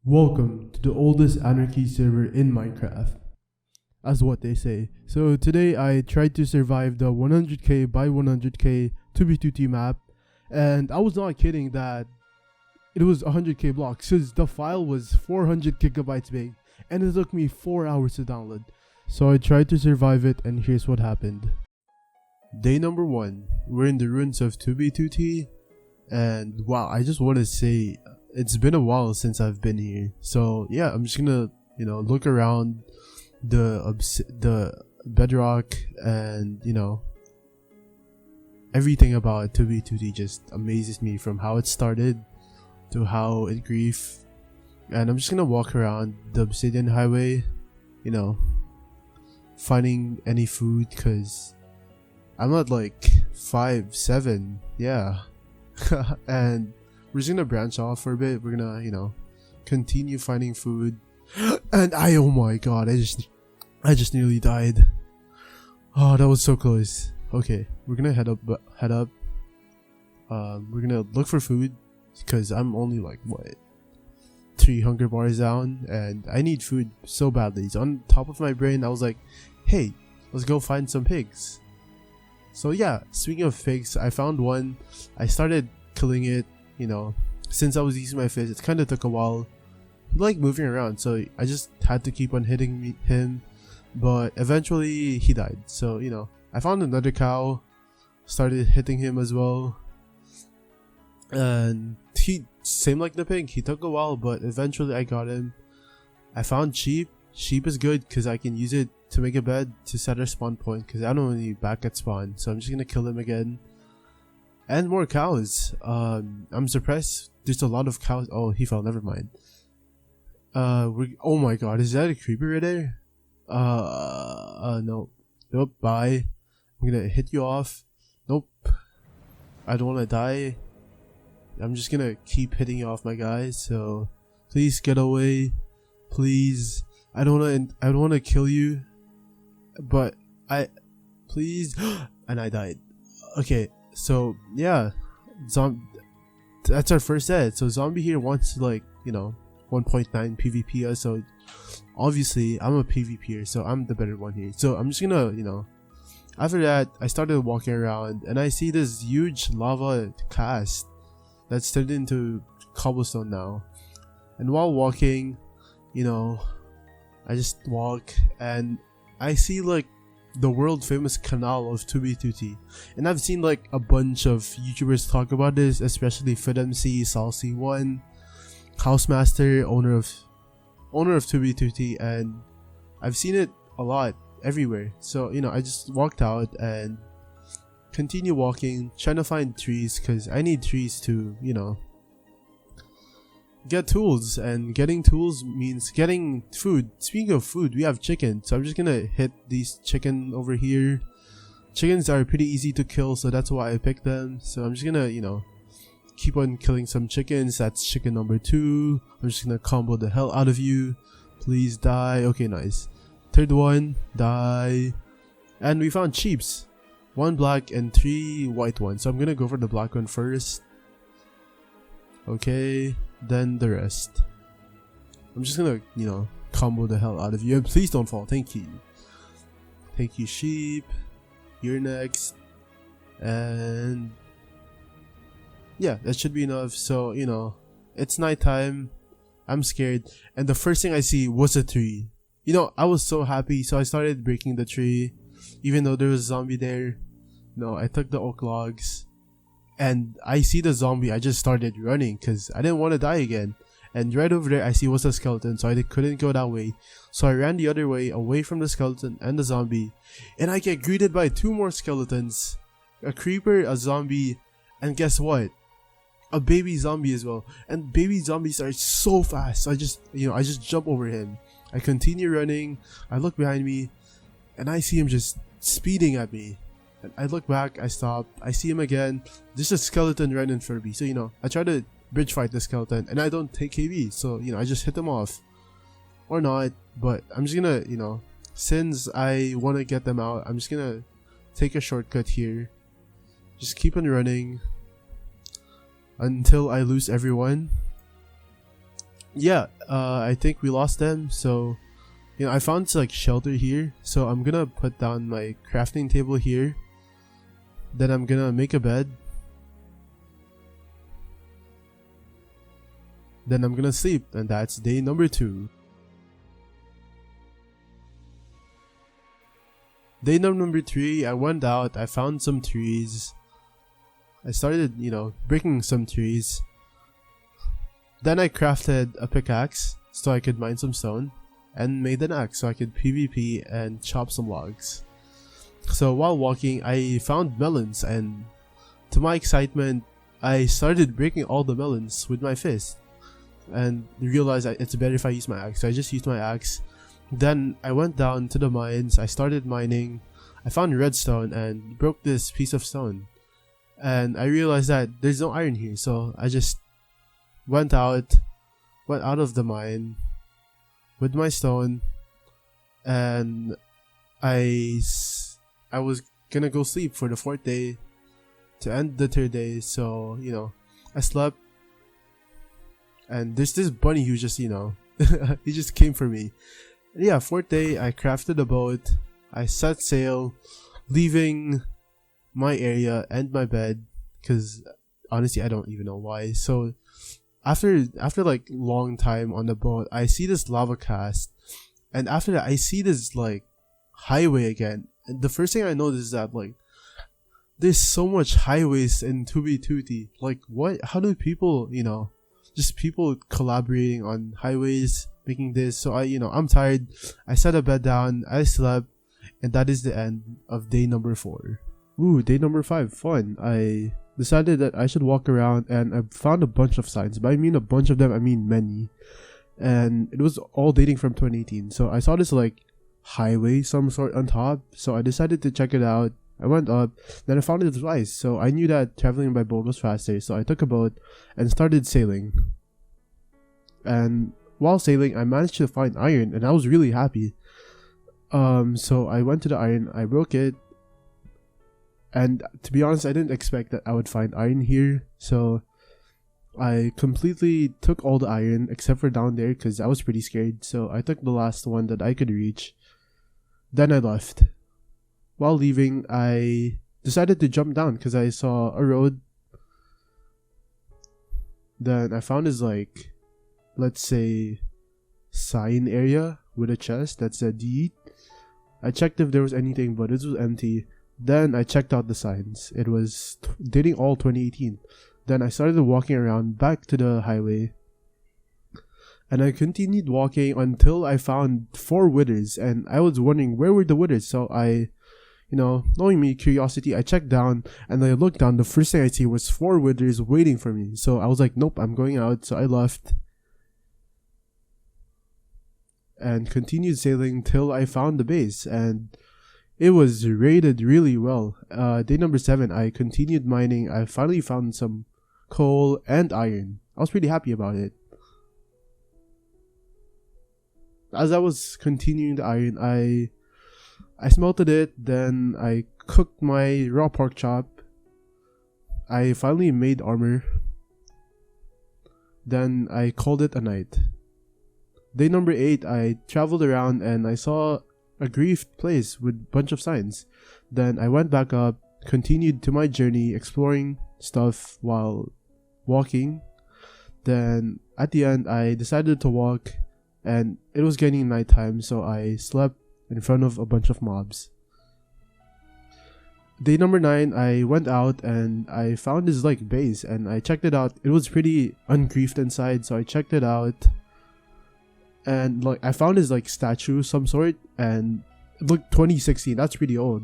Welcome to the oldest anarchy server in Minecraft, as what they say. So today I tried to survive the 100k by 100k 2v2t map, and I was not kidding that it was 100k blocks since the file was 400 gigabytes big and it took me 4 hours to download. So I tried to survive it, and here's what happened. Day number 1, we're in the ruins of 2v2t, and wow, I just want to say it's been a while since I've been here. So yeah, I'm just gonna look around the bedrock, and everything about 2v2t just amazes me, from how it started to how it grew. And I'm just gonna walk around the obsidian highway, finding any food, because I'm at like 5-7, yeah. And we're just gonna branch off for a bit. We're gonna continue finding food. And oh my god, I just nearly died. Oh, that was so close. Okay, we're gonna head up. We're gonna look for food, because I'm only like 3 hunger bars down, and I need food so badly. So on top of my brain, I was like, hey, let's go find some pigs. So yeah, speaking of pigs, I found one. I started killing it. Since I was using my fist, it kind of took a while. He liked moving around, so I just had to keep on hitting him. But eventually, he died. So I found another cow, started hitting him as well, and same like the pig, he took a while, but eventually I got him. I found sheep. Sheep is good because I can use it to make a bed to set our spawn point, because I don't want to be back at spawn. So I'm just gonna kill him again. And more cows. I'm surprised there's a lot of cows. Oh, he fell, never mind. Oh my god, is that a creeper right there? No. Nope, bye. I'm gonna hit you off. Nope. I don't wanna die. I'm just gonna keep hitting you off, my guys, so please get away. Please. I don't wanna kill you, but please. And I died. Okay. So yeah, that's our first set. So zombie here wants to 1.9 PvP us. So obviously I'm a PvPer, so I'm the better one here. So I'm just gonna after that, I started walking around, and I see this huge lava cast that's turned into cobblestone now. And while walking, I just walk, and I see the world famous canal of 2v2t, and I've seen a bunch of YouTubers talk about this, especially FitMC, Salsi1, Housemaster, owner of 2v2t, and I've seen it a lot everywhere. So I just walked out and continue walking, trying to find trees, because I need trees to get tools, and getting tools means getting food. Speaking of food, we have chicken, so I'm just gonna hit these chicken over here. Chickens are pretty easy to kill, so that's why I picked them. So I'm just gonna keep on killing some chickens. That's chicken number 2. I'm just gonna combo the hell out of you. Please die. Okay, nice. Third one, die. And we found sheeps, 1 black and 3 white ones, so I'm gonna go for the black one first. Okay, then the rest. I'm just gonna combo the hell out of you, and please don't fall. Thank you sheep. You're next. And yeah, that should be enough. So it's nighttime, I'm scared, and the first thing I see was a tree. I was so happy, so I started breaking the tree, even though there was a zombie there. I took the oak logs, and I see the zombie. I just started running because I didn't want to die again. And right over there I see was a skeleton, so I couldn't go that way. So I ran the other way, away from the skeleton and the zombie, and I get greeted by 2 more skeletons, a creeper, a zombie, and guess what? A baby zombie as well. And baby zombies are so fast, so I just jump over him. I continue running. I look behind me, and I see him just speeding at me. And I look back, I stop, I see him again. There's a skeleton right in front of me. So I try to bridge fight the skeleton, and I don't take KB. So I just hit him off, or not. But I'm just gonna since I want to get them out, I'm just gonna take a shortcut here. Just keep on running until I lose everyone. yeah, I think we lost them. So, you know, I found like shelter here. So I'm gonna put down my crafting table here. Then I'm gonna make a bed. Then I'm gonna sleep, and that's day number 2. Day number 3, I went out, I found some trees. I started, you know, breaking some trees. Then I crafted a pickaxe so I could mine some stone, and made an axe so I could PvP and chop some logs. So while walking, I found melons, and to my excitement, I started breaking all the melons with my fist, and realized that it's better if I use my axe. So I just used my axe. Then I went down to the mines, I started mining, I found redstone and broke this piece of stone. And I realized that there's no iron here, so I just went out of the mine with my stone, and I was gonna go sleep for the 4th day to end the 3rd day. So, you know, I slept, and there's this bunny who just, you know, he just came for me. And yeah, 4th day, I crafted a boat, I set sail, leaving my area and my bed, because honestly I don't even know why. So after like long time on the boat, I see this lava cast, and after that I see this like highway again. And the first thing I noticed is that like there's so much highways in 2B2T. Like what? How do people, you know, just people collaborating on highways making this? So I'm tired. I set a bed down, I slept, and that is the end of day number 4. Ooh, day number 5, fun. I decided that I should walk around, and I found a bunch of signs. By I mean a bunch of them, I mean many. And it was all dating from 2018. So I saw this like highway some sort on top, so I decided to check it out. I went up, then I found it twice, so I knew that traveling by boat was faster, so I took a boat and started sailing. And while sailing, I managed to find iron, and I was really happy. So I went to the iron, I broke it, and to be honest, I didn't expect that I would find iron here, so I completely took all the iron except for down there because I was pretty scared, so I took the last one that I could reach. Then I left. While leaving, I decided to jump down because I saw a road. Then I found this like, let's say, sign area with a chest that said D. I checked if there was anything, but it was empty. Then I checked out the signs. It was dating all 2018. Then I started walking around back to the highway. And I continued walking until I found 4 withers, and I was wondering where were the withers. So I, knowing me, curiosity, I checked down, and I looked down. The first thing I see was 4 withers waiting for me. So I was like, nope, I'm going out. So I left and continued sailing till I found the base, and it was rated really well. Day number 7, I continued mining. I finally found some coal and iron. I was pretty happy about it. As I was continuing the iron, I smelted it, then I cooked my raw pork chop. I finally made armor. Then I called it a night. Day number 8, I traveled around and I saw a griefed place with a bunch of signs. Then I went back up, continued to my journey, exploring stuff while walking. Then at the end, I decided to walk, and it was getting nighttime, so I slept in front of a bunch of mobs. Day number 9, I went out and I found this like base, and I checked it out. It was pretty ungriefed inside, so I checked it out. And like I found this like statue of some sort, and it looked 2016. That's pretty old.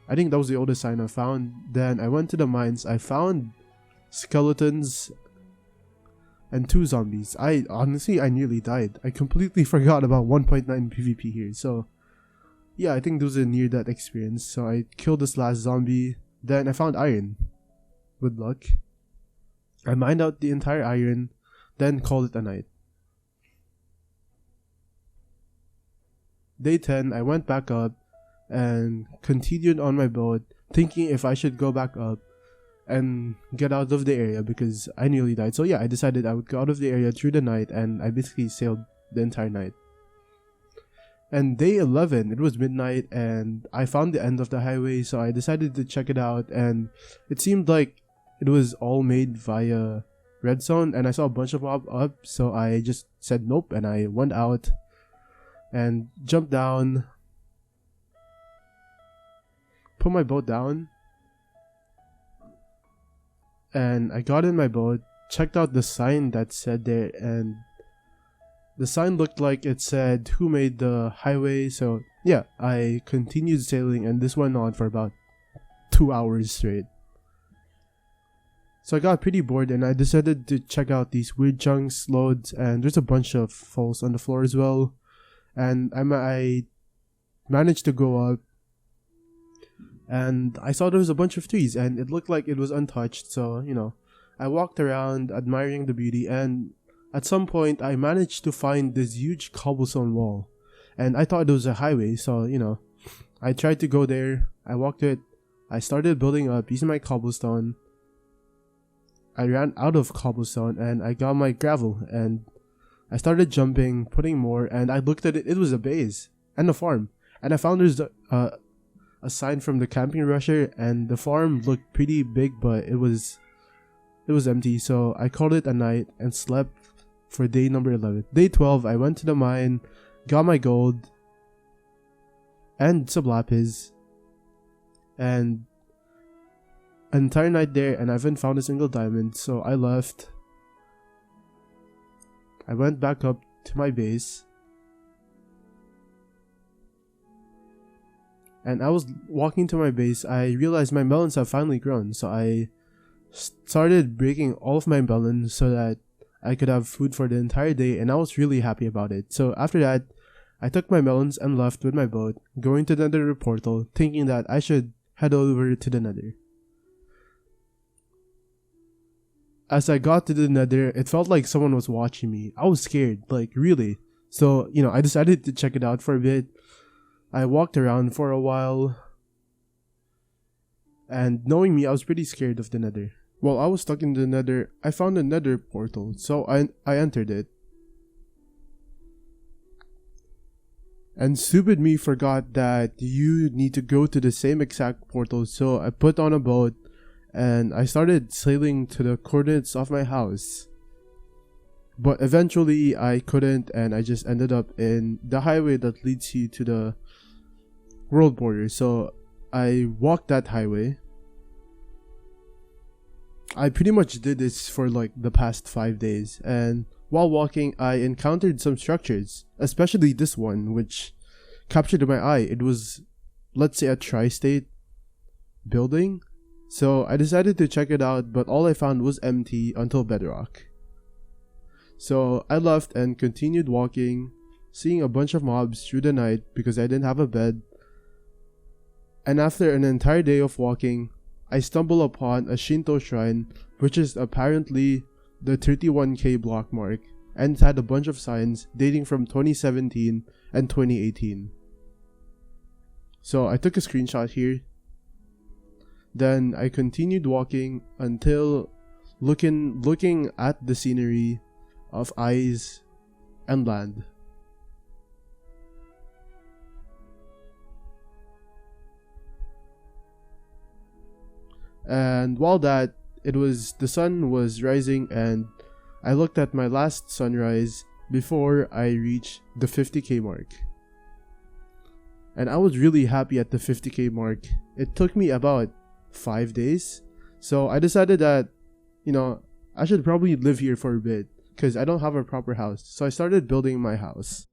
I think that was the oldest sign I found. Then I went to the mines. I found skeletons and 2 zombies. I nearly died. I completely forgot about 1.9 PvP here. So yeah, I think there was a near death experience. So I killed this last zombie. Then I found iron. With luck. I mined out the entire iron. Then called it a night. Day 10, I went back up and continued on my boat, thinking if I should go back up and get out of the area because I nearly died. So yeah, I decided I would go out of the area through the night, and I basically sailed the entire night. And day 11, it was midnight, and I found the end of the highway, so I decided to check it out, and it seemed like it was all made via redstone, and I saw a bunch of mob up, so I just said nope, and I went out and jumped down, put my boat down, and I got in my boat, checked out the sign that said there, and the sign looked like it said who made the highway. So yeah, I continued sailing, and this went on for about 2 hours straight. So I got pretty bored, and I decided to check out these weird chunks loads, and there's a bunch of falls on the floor as well. And I managed to go up, and I saw there was a bunch of trees, and it looked like it was untouched. So I walked around admiring the beauty, and at some point I managed to find this huge cobblestone wall, and I thought it was a highway. So I tried to go there. I walked it. I started building up using my cobblestone. I ran out of cobblestone, and I got my gravel, and I started jumping, putting more, and I looked at it. It was a base and a farm, and I found there's a sign from the camping rusher, and the farm looked pretty big, but it was empty. So I called it a night and slept for day number 11. Day 12, I went to the mine, got my gold and some lapis, and an entire night there, and I haven't found a single diamond. So I left. I went back up to my base, and I was walking to my base. I realized my melons have finally grown, so I started breaking all of my melons so that I could have food for the entire day, and I was really happy about it. So after that, I took my melons and left with my boat, going to the nether portal, thinking that I should head over to the nether. As I got to the nether, it felt like someone was watching me. I was scared, like really. So, I decided to check it out for a bit. I walked around for a while, and knowing me, I was pretty scared of the nether. While I was stuck in the nether, I found a nether portal, so I entered it. And stupid me forgot that you need to go to the same exact portal, so I put on a boat and I started sailing to the coordinates of my house. But eventually I couldn't, and I just ended up in the highway that leads you to the world border. So I walked that highway. I pretty much did this for like the past 5 days, and while walking I encountered some structures, especially this one, which captured my eye. It was, let's say, a tri-state building. So I decided to check it out, but all I found was empty until bedrock. So I left and continued walking, seeing a bunch of mobs through the night because I didn't have a bed. And after an entire day of walking, I stumbled upon a Shinto shrine, which is apparently the 31k block mark, and it had a bunch of signs dating from 2017 and 2018. So I took a screenshot here. Then I continued walking until looking at the scenery of eyes and land. And while that, the sun was rising, and I looked at my last sunrise before I reached the 50k mark. And I was really happy at the 50k mark. It took me about 5 days. So I decided that, I should probably live here for a bit because I don't have a proper house. So I started building my house.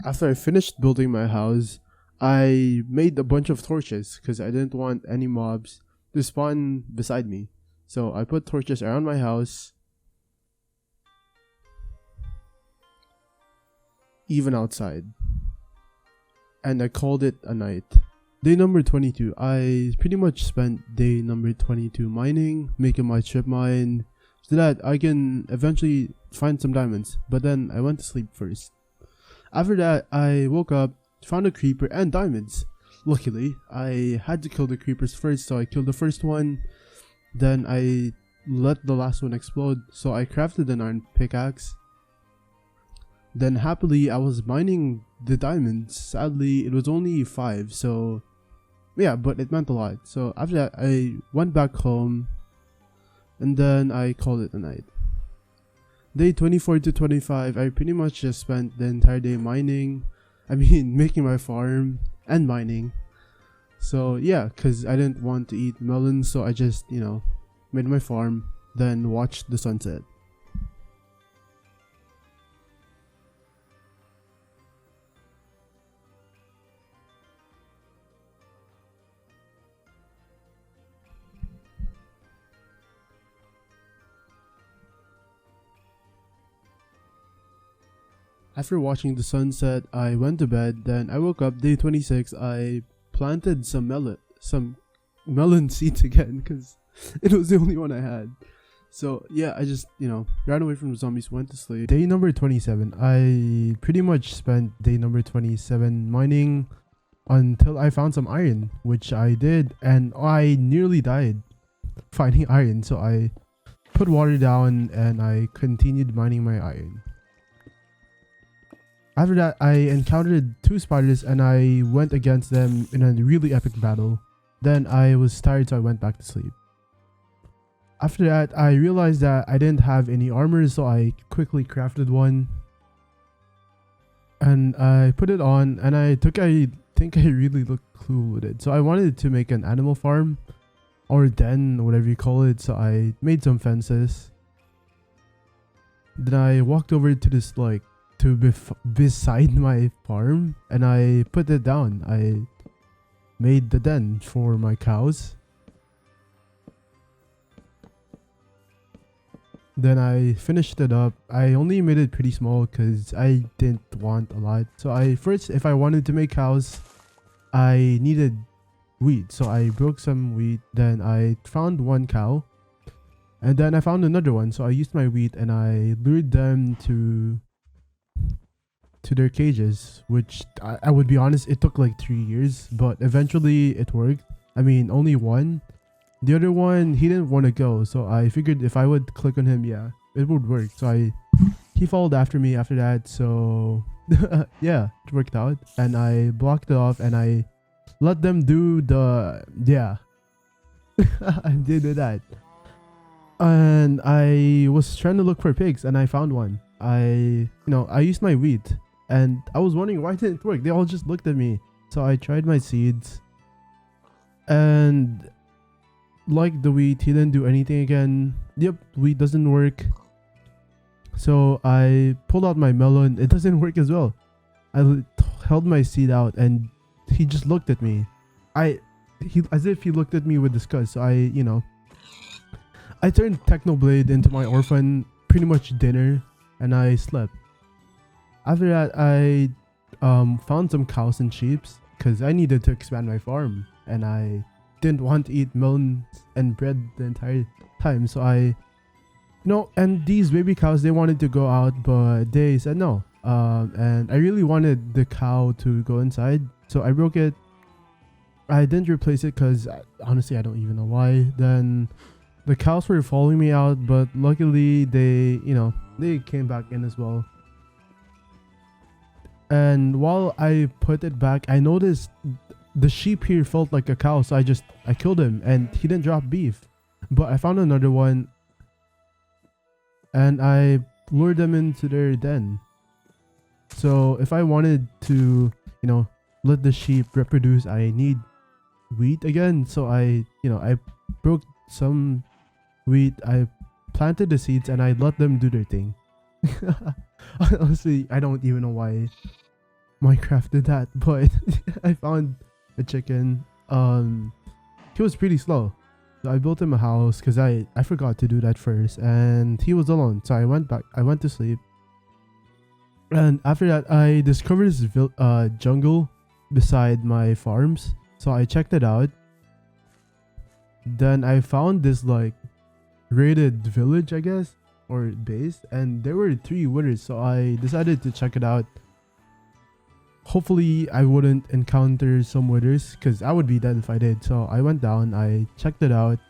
After I finished building my house, I made a bunch of torches because I didn't want any mobs to spawn beside me. So I put torches around my house, even outside, and I called it a night. Day number 22, I pretty much spent day number 22 mining, making my strip mine, so that I can eventually find some diamonds, but then I went to sleep first. After that, I woke up, found a creeper and diamonds. Luckily, I had to kill the creepers first, so I killed the first one, then I let the last one explode, so I crafted an iron pickaxe. Then happily, I was mining the diamonds. Sadly, it was only 5, so yeah, but it meant a lot. So after that, I went back home, and then I called it a night. Day 24 to 25, I pretty much just spent the entire day mining. I mean, making my farm and mining. So yeah, because I didn't want to eat melons, so I just, made my farm, then watched the sunset. After watching the sunset, I went to bed. Then I woke up. Day 26, I planted some melon seeds again because it was the only one I had. So yeah, I just ran away from the zombies, went to sleep. Day number 27, I pretty much spent day number 27 mining until I found some iron, which I did, and I nearly died finding iron. So I put water down and I continued mining my iron. After that, I encountered 2 spiders and I went against them in a really epic battle. Then I was tired, so I went back to sleep. After that, I realized that I didn't have any armor, so I quickly crafted one. And I put it on, and I think I really looked cool with it. So I wanted to make an animal farm, or den, whatever you call it. So I made some fences. Then I walked over to this beside my farm, and I put it down. I made the den for my cows. Then I finished it up. I only made it pretty small because I didn't want a lot. So if I wanted to make cows, I needed wheat. So I broke some wheat. Then I found 1 cow, and then I found another one. So I used my wheat and I lured them to their cages, which I would be honest, it took like 3 years, but eventually it worked. I mean, only one. The other one, he didn't want to go, so I figured if I would click on him, yeah, it would work. So he followed after me after that, so yeah, it worked out. And I blocked it off and I let them do I did that. And I was trying to look for pigs and I found one. I used my wheat and I was wondering why it didn't work. They all just looked at me. So I tried my seeds, and like the wheat, he didn't do anything again. Yep, wheat doesn't work. So I pulled out my melon. It doesn't work as well. I held my seed out and he just looked at me. As if he looked at me with disgust. So I turned Technoblade into my orphan, pretty much dinner, and I slept. After that, I found some cows and sheep because I needed to expand my farm, and I didn't want to eat melons and bread the entire time. So and these baby cows, they wanted to go out, but they said no. And I really wanted the cow to go inside, so I broke it. I didn't replace it because honestly, I don't even know why. Then the cows were following me out, but luckily they came back in as well. And while I put it back, I noticed the sheep here felt like a cow, so I killed him, and he didn't drop beef. But I found another one, and I lured them into their den. So if I wanted to, let the sheep reproduce, I need wheat again. So I broke some wheat, I planted the seeds, and I let them do their thing. Honestly, I don't even know why. Minecraft did that, but I found a chicken. He was pretty slow. So I built him a house because I forgot to do that first, and he was alone. So I went to sleep. And after that, I discovered this jungle beside my farms. So I checked it out. Then I found this like raided village, I guess, or base, and there were 3 withers. So I decided to check it out. Hopefully I wouldn't encounter some withers because I would be dead if I did. So I went down, I checked it out,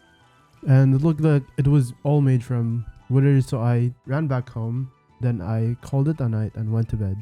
and it looked like it was all made from withers. So I ran back home. Then I called it a night and went to bed.